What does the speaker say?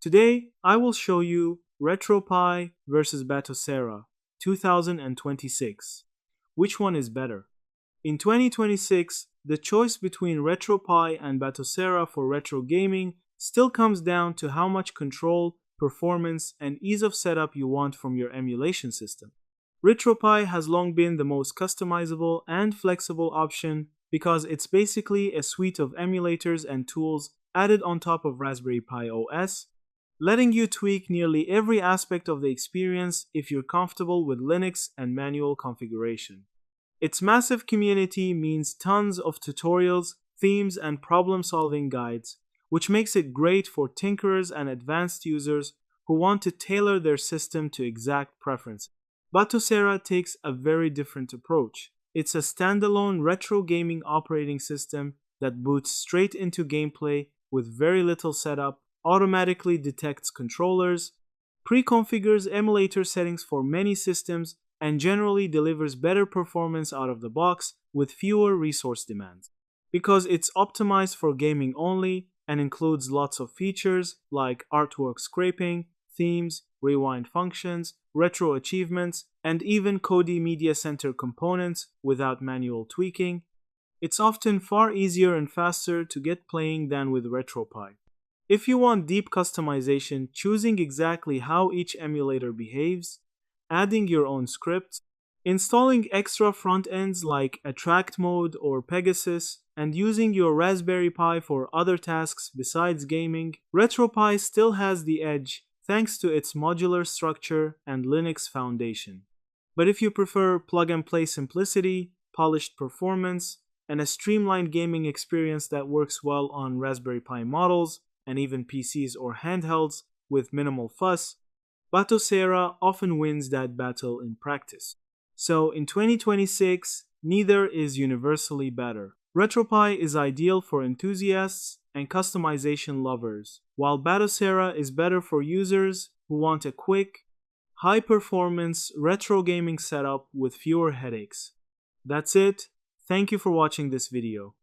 Today, I will show you RetroPie versus Batocera 2026. Which one is better? In 2026, the choice between RetroPie and Batocera for retro gaming still comes down to how much control, performance, and ease of setup you want from your emulation system. RetroPie has long been the most customizable and flexible option because it's basically a suite of emulators and tools added on top of Raspberry Pi OS, letting you tweak nearly every aspect of the experience if you're comfortable with Linux and manual configuration. Its massive community means tons of tutorials, themes, and problem-solving guides, which makes it great for tinkerers and advanced users who want to tailor their system to exact preferences. Batocera takes a very different approach. It's a standalone retro gaming operating system that boots straight into gameplay with very little setup, automatically detects controllers, pre-configures emulator settings for many systems, and generally delivers better performance out of the box with fewer resource demands. Because it's optimized for gaming only and includes lots of features like artwork scraping, themes, rewind functions, retro achievements, and even Kodi Media Center components without manual tweaking, it's often far easier and faster to get playing than with RetroPie. If you want deep customization, choosing exactly how each emulator behaves, adding your own scripts, installing extra front ends like Attract Mode or Pegasus, and using your Raspberry Pi for other tasks besides gaming, RetroPie still has the edge thanks to its modular structure and Linux foundation. But if you prefer plug-and-play simplicity, polished performance, and a streamlined gaming experience that works well on Raspberry Pi models, and even PCs or handhelds with minimal fuss, Batocera often wins that battle in practice. So in 2026, neither is universally better. RetroPie is ideal for enthusiasts and customization lovers, while Batocera is better for users who want a quick, high-performance retro gaming setup with fewer headaches. That's it. Thank you for watching this video.